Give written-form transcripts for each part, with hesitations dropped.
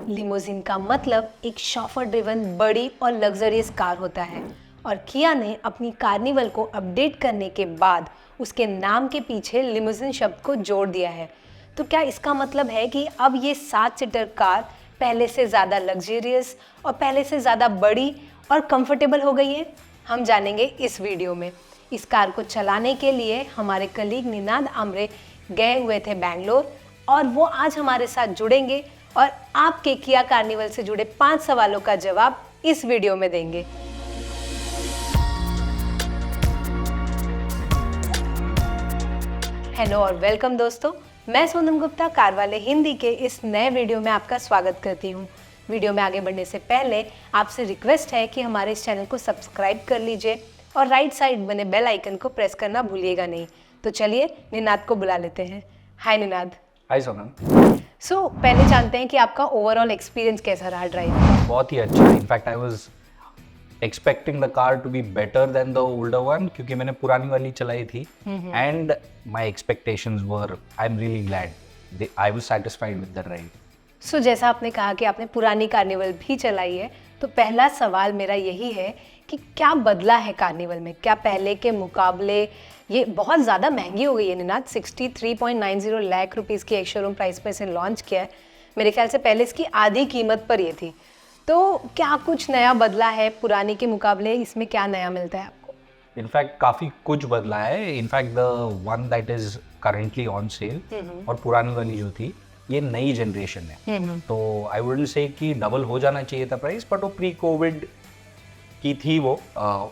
Limousine का मतलब एक शॉफर ड्रिवन बड़ी और लग्जरियस कार होता है और किया ने अपनी कार्निवल को अपडेट करने के बाद उसके नाम के पीछे लिमोजिन शब्द को जोड़ दिया है। तो क्या इसका मतलब है कि अब ये 7 सीटर कार पहले से ज़्यादा लग्जरियस और पहले से ज़्यादा बड़ी और कंफर्टेबल हो गई है? हम जानेंगे इस वीडियो में। इस कार को चलाने के लिए हमारे कलीग निनाद आमरे गए हुए थे बैंगलोर और वो आज हमारे साथ जुड़ेंगे और आपके किया कार्निवल से जुड़े 5 सवालों का जवाब इस वीडियो में देंगे। हेलो और वेलकम दोस्तों, मैं सोनम गुप्ता कार वाले हिंदी के इस नए वीडियो में आपका स्वागत करती हूँ। वीडियो में आगे बढ़ने से पहले आपसे रिक्वेस्ट है कि हमारे इस चैनल को सब्सक्राइब कर लीजिए और राइट साइड बने बेल आइकन को प्रेस करना भूलिएगा नहीं। तो चलिए निनाद को बुला लेते हैं। हाय निनाद। हाय सोनम। पहले जानते हैं कि आपका ओवरऑल एक्सपीरियंस कैसा रहा ड्राइव का? बहुत ही अच्छा। In fact I was expecting the car to be better than the older one, क्योंकि मैंने पुरानी वाली चलाई थी and my expectations were, I am really glad, I was satisfied with the drive. So जैसा आपने कहा कि आपने पुरानी कार्निवल भी चलाई है, तो पहला सवाल मेरा यही है कि क्या बदला है कार्निवल में? क्या पहले के मुकाबले ये बहुत ज़्यादा महंगी हो गई है निनाद? 63.90 लाख रुपीज़ की एक शोरूम प्राइस पर इसे लॉन्च किया है। मेरे ख्याल से पहले इसकी आधी कीमत पर ये थी। तो क्या कुछ नया बदला है पुरानी के मुकाबले? इसमें क्या नया मिलता है आपको? इनफैक्ट काफ़ी कुछ बदला है। In fact the one that is currently on sale और पुरानी वाली जो थी ये नई जनरेशन है, तो आई वुडंट से कि डबल हो जाना चाहिए था प्राइस, बट वो प्री कोविड की थी वो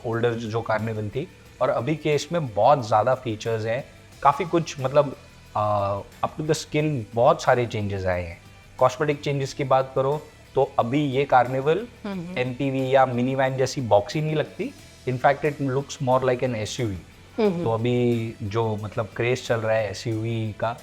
ओल्डर जो कार्निवल थी। और अभी के इसमें बहुत ज़्यादा फीचर्स हैं, काफ़ी कुछ, मतलब अप टू द स्किन बहुत सारे चेंजेस आए हैं। कॉस्मेटिक चेंजेस की बात करो तो अभी ये कार्निवल एमपीवी या मिनी वैन जैसी बॉक्सी नहीं लगती। In fact it looks more like an SUV. तो अभी जो मतलब क्रेज चल रहा है एसयूवी का,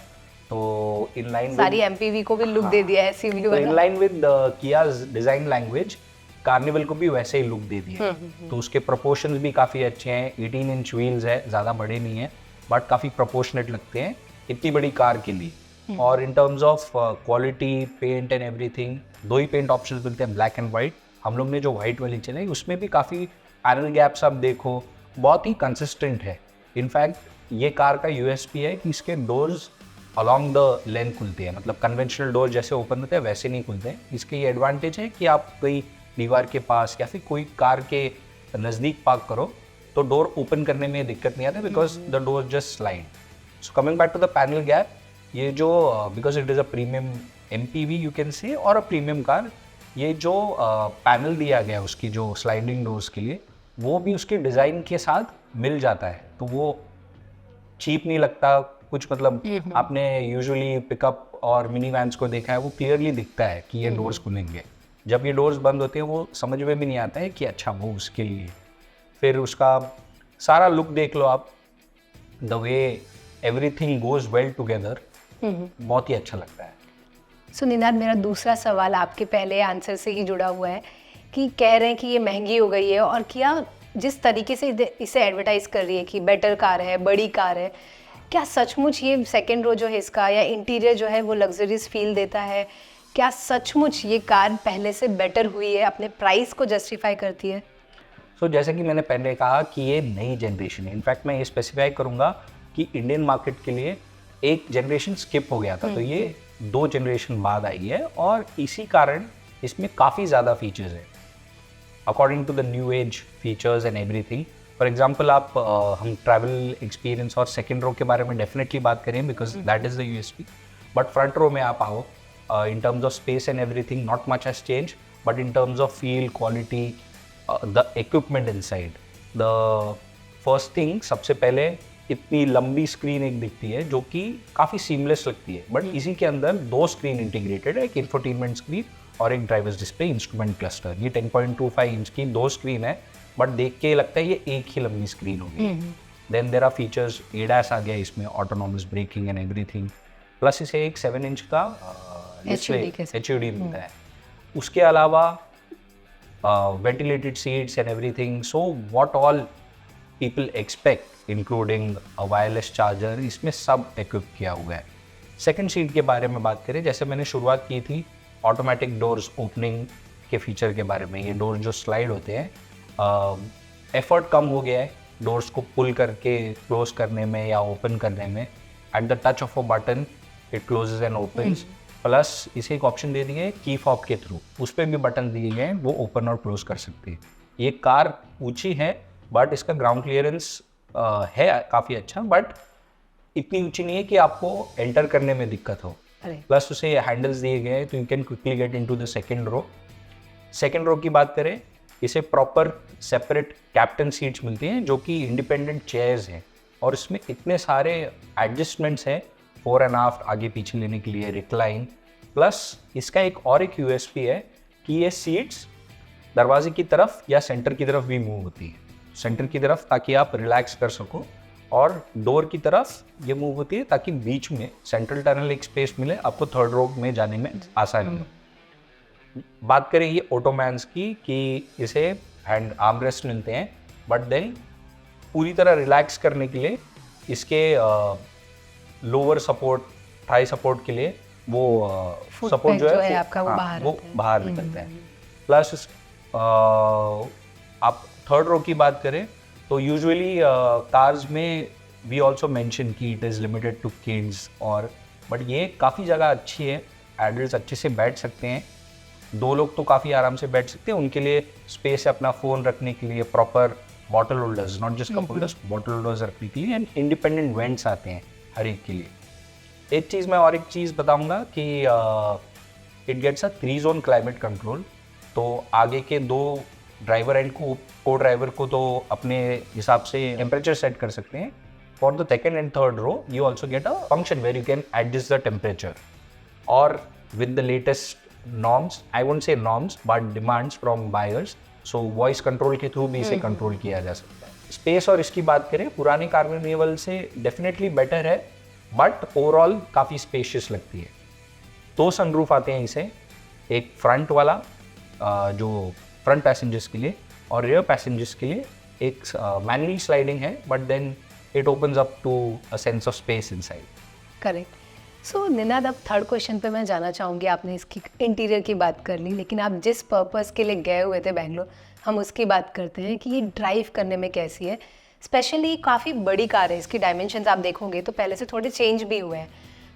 तो इन लाइन सारी एमपीवी को भी लुक दे दिया है एसयूवी वाला। In line with Kia's design language, Carnival को भी वैसे ही लुक दे दिया है। तो उसके प्रोपोर्शंस भी काफ़ी अच्छे हैं। 18 इंच व्हील्स है, ज़्यादा बड़े नहीं है, बट काफ़ी प्रोपोर्शनेट लगते हैं इतनी बड़ी कार के लिए। और in terms of quality, paint and everything, दो ही पेंट ऑप्शन मिलते हैं, ब्लैक एंड वाइट। हम लोग ने जो वाइट वाली चलाई उसमें भी काफ़ी पैनल गैप्स आप देखो, बहुत ही कंसिस्टेंट है। इनफैक्ट ये कार का यूएसपी है कि इसके डोर्स अलॉन्ग द लेंथ खुलते हैं, मतलब कन्वेंशनल डोर जैसे ओपन होते हैं वैसे नहीं खुलते हैं। इसके ये एडवांटेज है कि आप कोई दीवार के पास या फिर कोई कार के नज़दीक पार्क करो तो डोर ओपन करने में दिक्कत नहीं आता, because the door just slide. So coming back to the panel gap, ये जो because it is a premium MPV you can say और अ प्रीमियम कार, ये जो पैनल दिया गया है उसकी जो स्लाइडिंग डोर्स के लिए, वो भी उसके डिज़ाइन के साथ मिल जाता है, तो वो चीप नहीं लगता कुछ। मतलब आपने यूजुअली पिकअप और मिनी वैन्स को देखा है, वो क्लियरली दिखता है कि ये डोर्स खुलेंगे। जब ये डोर्स बंद होते हैं वो समझ में भी नहीं आता है कि अच्छा वो उसके लिए। फिर उसका सारा लुक देख लो आप, the way everything goes well together, बहुत ही अच्छा लगता है। सो निनाद, मेरा दूसरा सवाल आपके पहले आंसर से ही जुड़ा हुआ है कि कह रहे हैं कि ये महंगी हो गई है और क्या जिस तरीके से इसे एडवर्टाइज कर रही है कि बेटर कार है, बड़ी कार है, क्या सचमुच ये सेकेंड रो जो है इसका या इंटीरियर जो है वो लग्जरियस फील देता है? क्या सचमुच ये कार पहले से बेटर हुई है, अपने प्राइस को जस्टिफाई करती है? सो जैसे कि मैंने पहले कहा कि ये नई जनरेशन है। इनफैक्ट मैं ये स्पेसिफाई करूँगा कि इंडियन मार्केट के लिए एक जनरेशन स्किप हो गया था, तो ये 2 जनरेशन बाद आई है और इसी कारण इसमें काफ़ी ज़्यादा फीचर्स हैं according to the new age features and everything. For example आप हम ट्रैवल एक्सपीरियंस और सेकेंड रो के बारे में डेफिनेटली बात करें, because that is the USP. But front row में आप आओ, in terms of space and everything, not much has changed, but in terms of feel, quality, the equipment inside, the first thing, सबसे पहले इतनी लंबी screen एक दिखती है जो कि काफ़ी सीमलेस लगती है, बट इसी के अंदर 2 स्क्रीन इंटीग्रेटेड है, एक इंफोटेनमेंट स्क्रीन और एक ड्राइवर्स डिस्प्ले इंस्ट्रूमेंट क्लस्टर। ये 10.25 इंच की 2 स्क्रीन है, बट देख के लगता है ये एक ही लंबी स्क्रीन होगी। Then there are features, ADAS आ गया इसमें, autonomous braking and everything, plus इसे एक 7 इंच का HUD मिलता है। उसके अलावा ventilated seats and everything, so what all people expect including a wireless charger, इसमें सब इक्विप किया हुआ है। सेकंड सीट के बारे में बात करें, जैसे मैंने शुरुआत की थी ऑटोमेटिक डोर्स ओपनिंग के फीचर के बारे में। ये डोर जो स्लाइड होते हैं, एफर्ट कम हो गया है डोर्स को पुल करके क्लोज करने में या ओपन करने में। At the touch of a button it closes and opens. Plus इसे एक ऑप्शन दे दिए की फॉब के थ्रू, उस पर भी बटन दिए गए हैं, वो ओपन और क्लोज कर सकती है। ये कार ऊंची है बट इसका ग्राउंड क्लियरेंस है काफ़ी अच्छा, बट इतनी ऊंची नहीं है कि आपको एंटर करने में दिक्कत हो। प्लस उसे हैंडल्स दिए गए हैं तो you can quickly get into the second row. Second row की बात करें, इसे प्रॉपर सेपरेट कैप्टन सीट्स मिलती हैं जो कि इंडिपेंडेंट चेयर्स हैं, और इसमें इतने सारे एडजस्टमेंट्स हैं फोर एंड आफ्ट, आगे पीछे लेने के लिए, रिक्लाइन। प्लस इसका एक यूएसपी है कि ये सीट्स दरवाजे की तरफ या सेंटर की तरफ भी मूव होती है। सेंटर की तरफ ताकि आप रिलैक्स कर सको, और डोर की तरफ ये मूव होती है ताकि बीच में सेंट्रल टनल एक स्पेस मिले, आपको थर्ड रो में जाने में आसानी हो। बात करें ये ऑटोमैन्स की कि इसे हैंड आर्मरेस्ट मिलते हैं, बट देन पूरी तरह रिलैक्स करने के लिए इसके लोअर सपोर्ट, थाई सपोर्ट के लिए वो सपोर्ट जो है आपका वो बाहर निकलता है। प्लस आप थर्ड रो की बात करें तो यूजुअली कार्स में वी ऑल्सो मेंशन कि it is limited to kids, और बट ये काफ़ी जगह अच्छी है, एडल्ट्स अच्छे से बैठ सकते हैं, 2 लोग तो काफ़ी आराम से बैठ सकते हैं। उनके लिए स्पेस है अपना फ़ोन रखने के लिए, proper bottle holders, not just cup holders, bottle holders रखने के लिए, एंड इंडिपेंडेंट वेंट्स आते हैं हर एक के लिए। एक चीज़ मैं और एक चीज़ बताऊँगा कि it gets a 3 zone climate control. तो आगे के 2 ड्राइवर एंड को ड्राइवर को तो अपने हिसाब से टेम्परेचर सेट कर सकते हैं। For the second and third row you also get a function where you can adjust the temperature, और with the latest norms, I won't say norms but demands from buyers, so voice control के through भी इसे control किया जा सकता है। Space और इसकी बात करें, पुराने कार्निवल से डेफिनेटली बेटर है, बट ओवरऑल काफ़ी स्पेशियस लगती है। 2 सनरूफ आते हैं इसे, एक फ्रंट वाला जो फ्रंट पैसेंजर्स के लिए, और रियर पैसेंजर्स के लिए एक मैनुअली स्लाइडिंग है, but then it opens up to a sense of space inside. Correct. So Ninad, अब थर्ड क्वेश्चन पे मैं जाना चाहूँगी। आपने इसकी इंटीरियर की बात कर ली, लेकिन आप जिस पर्पस के लिए गए हुए थे बैंगलोर, हम उसकी बात करते हैं कि ये ड्राइव करने में कैसी है। स्पेशली काफ़ी बड़ी कार है, इसकी डायमेंशंस आप देखोगे तो पहले से थोड़े चेंज भी हुए हैं।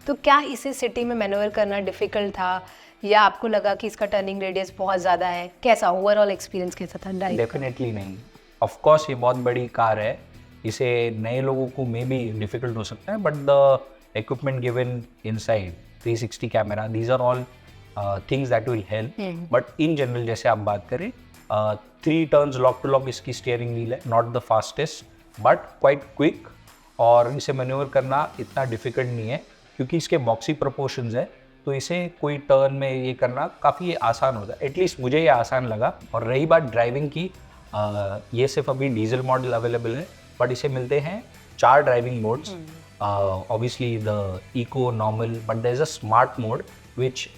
तो क्या इसे सिटी में मैन्यूवर करना डिफ़िकल्ट था, या आपको लगा कि इसका टर्निंग रेडियस बहुत ज़्यादा है? कैसा ओवरऑल एक्सपीरियंस कैसा था ड्राइव? डेफिनेटली नहीं, ऑफ कोर्स ये बहुत बड़ी कार है, इसे नए लोगों को मे बी डिफिकल्ट हो सकता है, but the equipment given inside, 360 camera, these are all things that will help. But in general जैसे आप बात करें, 3 टर्न्स लॉक टू लॉक इसकी स्टीयरिंग व्हील है, not the fastest but quite quick, और इसे मैन्यूवर करना इतना डिफिकल्ट नहीं है क्योंकि इसके बॉक्सी प्रोपोर्शंस है, तो इसे कोई टर्न में ये करना काफ़ी आसान होता है। एटलीस्ट मुझे ये आसान लगा। और रही बात ड्राइविंग की, ये सिर्फ अभी डीजल मॉडल अवेलेबल है, बट इसे मिलते हैं 4 driving modes, obviously the eco, normal, but there is a smart mode which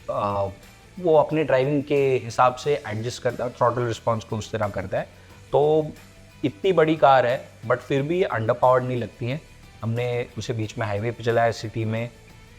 वो अपने ड्राइविंग के हिसाब से एडजस्ट करता है, थ्रॉटल रिस्पॉन्स को उस तरह करता है। तो इतनी बड़ी कार है बट फिर भी अंडर पावर्ड नहीं लगती है। हमने उसे बीच में हाईवे पे चलाया सिटी में,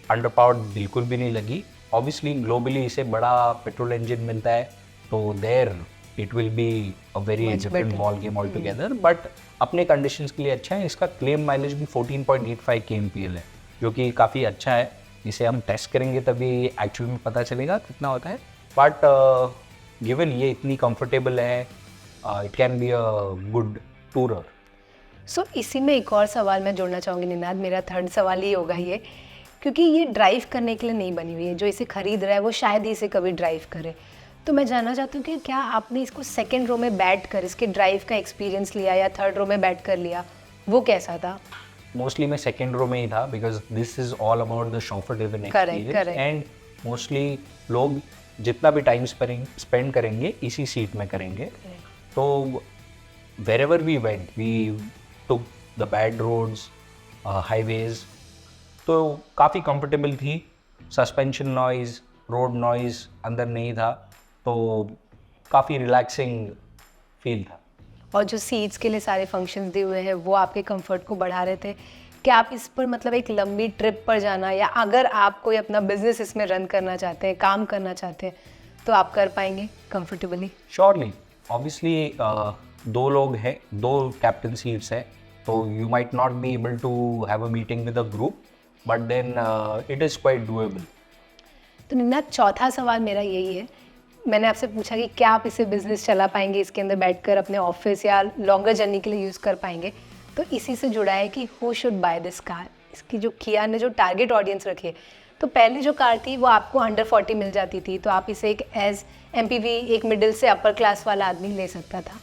अंडर पावर्ड बिल्कुल भी नहीं लगी। ऑब्वियसली ग्लोबली इसे बड़ा पेट्रोल इंजन मिलता है, तो there it will be a very different ball game all together, but अपने कंडीशंस के लिए अच्छा है। इसका क्लेम माइलेज भी 14.85 kmpl है, जो कि काफ़ी अच्छा है। इसे हम टेस्ट करेंगे तभी एक्चुअल में पता चलेगा कितना होता है, बट गिवन ये इतनी कंफर्टेबल है, it can be a good tourer. So इसी में एक और सवाल मैं जोड़ना चाहूँगी निनाद, मेरा थर्ड सवाल ही होगा ये, क्योंकि ये ड्राइव करने के लिए नहीं बनी हुई है, जो इसे खरीद रहा है वो शायद ही इसे कभी ड्राइव करे। तो मैं जानना चाहती हूँ कि क्या आपने इसको सेकंड रो में बैठ कर इसके ड्राइव का एक्सपीरियंस लिया या थर्ड रो में बैठ कर लिया, वो कैसा था? मोस्टली मैं सेकंड रो में ही था, because this is all about the chauffeur driven experience, and mostly लोग जितना भी टाइम स्पेंड करेंगे इसी सीट में करेंगे। तो wherever we went, we took the bad roads, highways, तो काफ़ी कंफर्टेबल थी। सस्पेंशन नॉइज़, रोड नॉइज़ अंदर नहीं था, तो काफ़ी रिलैक्सिंग फील था। और जो सीट्स के लिए सारे फंक्शंस दिए हुए हैं वो आपके कंफर्ट को बढ़ा रहे थे। क्या आप इस पर मतलब एक लंबी ट्रिप पर जाना, या अगर आप कोई अपना बिजनेस इसमें रन करना चाहते हैं, काम करना चाहते हैं, तो आप कर पाएंगे कंफर्टेबली? श्योरली, ऑब्वियसली 2 लोग हैं, 2 कैप्टन सीट्स है, तो you might not be able to have a meeting with a group, but then it is quite doable. तो निन्ना, चौथा सवाल मेरा यही है, मैंने आपसे पूछा कि क्या आप इसे बिजनेस चला पाएंगे, इसके अंदर बैठकर अपने ऑफिस या लॉन्गर जर्नी के लिए यूज़ कर पाएंगे, तो इसी से जुड़ा है कि who should buy this car. इसकी जो किया ने जो टारगेट ऑडियंस रखी है, तो पहले जो कार थी वो आपको अंडर 40 मिल जाती थी, तो आप इसे एक एज एमपीवी, एक मिडिल से अपर क्लास वाला आदमी ले सकता था।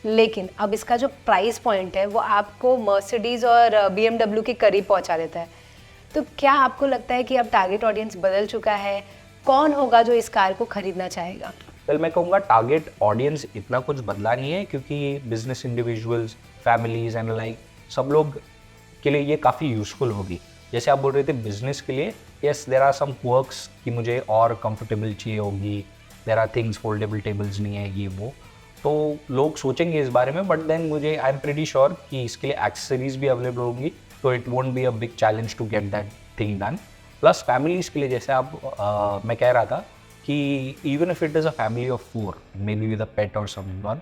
लेकिन अब इसका जो प्राइस पॉइंट है वो आपको मर्सिडीज़ और BMW के करीब पहुंचा देता है। तो क्या आपको लगता है कि अब टारगेट ऑडियंस बदल चुका है? कौन होगा जो इस कार को खरीदना चाहेगा? वेल, मैं कहूँगा टारगेट ऑडियंस इतना कुछ बदला नहीं है, क्योंकि business individuals, families and like सब लोग के लिए ये काफ़ी यूज़फुल होगी। जैसे आप बोल रहे थे बिजनेस के लिए, yes there are some quirks कि मुझे और कंफर्टेबल चाहिए होगी, there are things, foldable tables नहीं है, ये वो, तो लोग सोचेंगे इस बारे में, बट देन मुझे आई एम प्रीटी श्योर कि इसके लिए एक्सेसरीज भी अवेलेबल होगी, तो it won't be a big challenge to get that thing done. Plus families के लिए, जैसे आप मैं कह रहा था कि even if it is a family of 4, maybe with a pet or someone,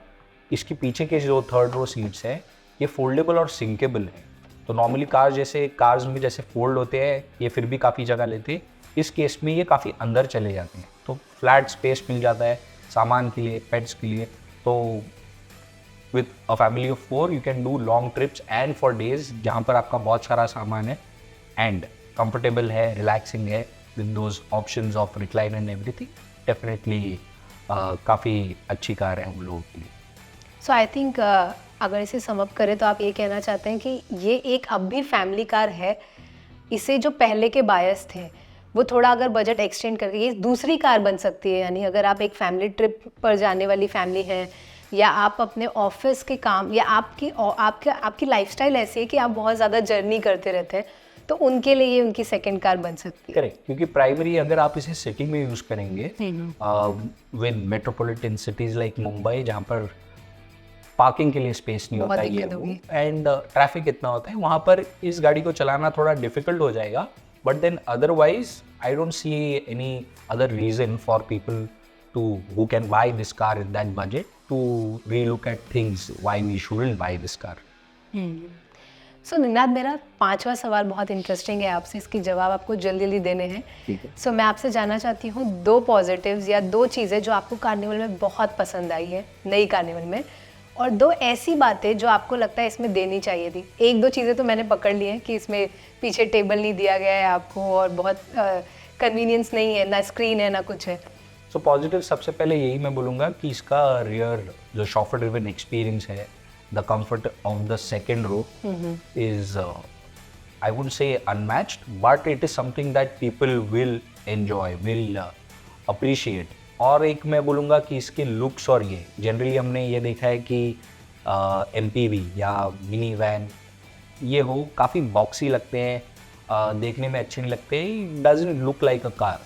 इसके पीछे के जो 3rd रो सीट्स हैं ये फोल्डेबल और सिंकेबल है। तो नॉर्मली कार्स में जैसे फोल्ड होते हैं, ये फिर भी काफ़ी जगह लेते हैं, इस केस में ये काफ़ी अंदर चले जाते हैं, तो फ्लैट स्पेस मिल जाता है सामान के लिए, पेट्स के लिए। तो with a family of 4 you can do long trips and for days, जहाँ पर आपका बहुत सारा सामान है एंड कंफर्टेबल है, रिलैक्सिंग है, with those options of recline and everything. Definitely काफ़ी अच्छी कार है हम लोगों के लिए। सो आई थिंक अगर इसे सम अप करें तो आप ये कहना चाहते हैं कि ये एक अब भी फैमिली कार है, इसे जो पहले के बायर्स थे वो थोड़ा अगर बजट एक्सटेंड करके ये दूसरी कार बन सकती है। यानी अगर आप एक फैमिली ट्रिप पर जाने वाली फैमिली हैं, या आप अपने ऑफिस के काम, या आपकी लाइफस्टाइल ऐसी है कि आप बहुत ज़्यादा जर्नी करते रहते हैं, तो उनके लिए ये उनकी सेकंड कार बन सकती है। करेक्ट, क्योंकि प्राइमरी अगर आप इसे सिटी में यूज़ करेंगे, with metropolitan cities like Mumbai, जहाँ पर पार्किंग के लिए स्पेस नहीं होता है ये एंड ट्रैफिक इतना होता है, वहाँ पर इस गाड़ी को चलाना थोड़ा डिफिकल्ट हो जाएगा। But then otherwise I don't see any other reason for people to who can buy this car in that budget to relook at things why we shouldn't buy this car. So Ninad, मेरा 5वां सवाल बहुत interesting है आपसे, इसके जवाब आपको जल्दी जल्दी देने हैं। सो मैं आपसे जानना चाहती हूँ 2 पॉजिटिव्स या 2 चीज़ें जो आपको कार्निवल में बहुत पसंद आई है, नई कार्निवल में, और 2 ऐसी बातें जो आपको लगता है इसमें देनी चाहिए थी। 1-2 चीज़ें तो मैंने पकड़ ली हैं कि इसमें पीछे टेबल नहीं दिया गया है आपको, और बहुत कन्वीनियंस नहीं है, ना स्क्रीन है ना कुछ है। सो पॉजिटिव सबसे पहले यही मैं बोलूँगा कि इसका रियर जो शॉफर ड्रिवन एक्सपीरियंस है, the comfort of the second row is I would say unmatched, but it is something that people will enjoy, will appreciate. और एक मैं बोलूँगा कि इसके लुक्स, और ये जनरली हमने ये देखा है कि MPV या मिनी वैन ये हो काफ़ी बॉक्सी लगते हैं, देखने में अच्छे नहीं लगते, doesn't look like a car.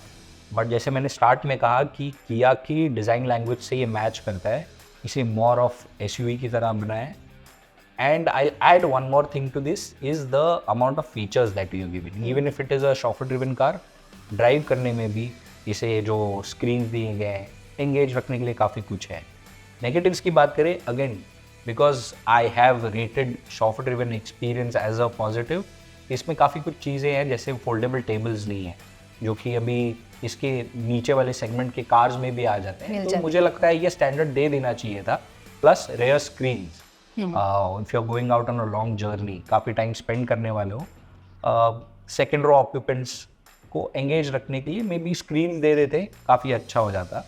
But जैसे मैंने स्टार्ट में कहा कि किया की डिज़ाइन लैंग्वेज से ये मैच करता है, इसे मोर ऑफ SUV की तरह बनाया है। And I add one more thing to this is the amount of features that you given, even if it is a chauffeur driven car, drive करने में भी इसे जो स्क्रीन दिए गए हैं, एंगेज रखने के लिए काफ़ी कुछ है। नेगेटिव्स की बात करें, again because I have rated chauffeur driven experience as a positive, इसमें काफ़ी कुछ चीज़ें हैं, जैसे फोल्डेबल टेबल्स नहीं है, जो कि अभी इसके नीचे वाले सेगमेंट के कार्स में भी आ जाते हैं, तो मुझे लगता है ये स्टैंडर्ड दे देना चाहिए था। Plus rear screens, if you are going out on a long journey, काफ़ी टाइम स्पेंड करने वाले हो, सेकेंड रो ऑक्यूपेंट्स को एंगेज रखने के लिए मे बी स्क्रीन दे देते, काफ़ी अच्छा हो जाता।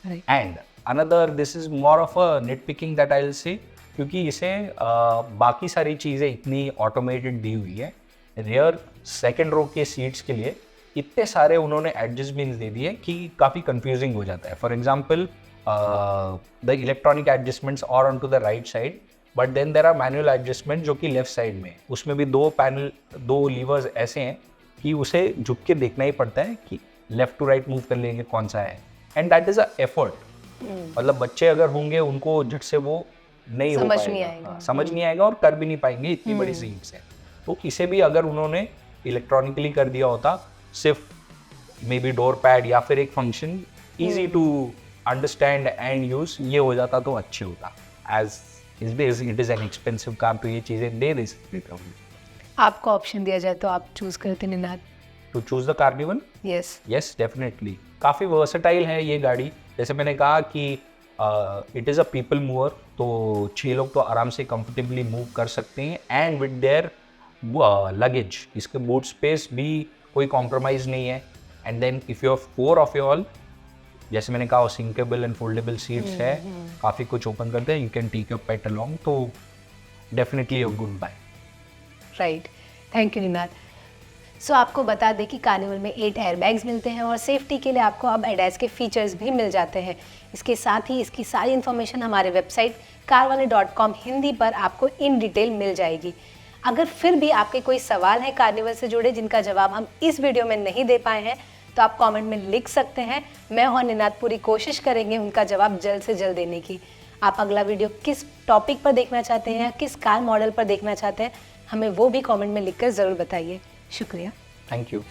And another, this is more of a net picking that I will say, क्योंकि इसे बाकी सारी चीज़ें इतनी ऑटोमेटेड दी हुई है, रेयर सेकेंड रो के सीट्स के लिए इतने सारे उन्होंने एडजस्टमेंट्स दे दिए कि काफ़ी कंफ्यूजिंग हो जाता है। For example the electronic adjustments are on to the right side, but then there are manual adjustment जो कि लेफ्ट साइड में, उसमें भी 2 लीवर्स ऐसे हैं कि उसे झुक के देखना ही पड़ता है कि लेफ्ट टू राइट मूव कर लेंगे कौन सा है, and that is a effort. मतलब बच्चे अगर होंगे उनको झट से वो नहीं हो पाएगा, समझ नहीं आएगा और कर भी नहीं पाएंगे, इतनी बड़ी सीट्स है। तो इसे भी अगर उन्होंने इलेक्ट्रॉनिकली कर दिया होता, सिर्फ मे बी डोर पैड या फिर एक function easy to understand and use ये हो जाता तो अच्छे होता। As it is an expensive car, तो ये चीज़ें दे सकते थे। आपको ऑप्शन दिया जाए तो आप चूज करते Ninad? To choose the carnival, yes. Yes definitely. काफ़ी वर्सेटाइल है ये गाड़ी, जैसे मैंने कहा कि it is a people mover, तो 6 लोग तो आराम से कंफर्टेबली मूव कर सकते हैं। एंड विद देयर लगेज, इसके बूट स्पेस भी कोई कॉम्प्रोमाइज़ नहीं है। And then if you have 4 of your all, जैसे मैंने कहा सिंकेबल एंड फोल्डेबल सीट्स है, काफ़ी कुछ ओपन करते हैं, you can take your pet along, तो definitely a good buy. Right, thank you Ninad. So आपको बता दें कि कार्निवल में 8 एयरबैग्स मिलते हैं और सेफ्टी के लिए आपको अब एडास के फीचर्स भी मिल जाते हैं। इसके साथ ही इसकी सारी इन्फॉर्मेशन हमारे वेबसाइट carwale.com हिंदी पर आपको इन डिटेल मिल जाएगी। अगर फिर भी आपके कोई सवाल है कार्निवल से जुड़े जिनका जवाब हम इस वीडियो में नहीं दे पाए हैं, तो आप कमेंट में लिख सकते हैं। मैं और निनाद पूरी कोशिश करेंगे उनका जवाब जल्द से जल्द देने की। आप अगला वीडियो किस टॉपिक पर देखना चाहते हैं, किस कार मॉडल पर देखना चाहते हैं, हमें वो भी कमेंट में लिखकर ज़रूर बताइए। शुक्रिया। Thank you.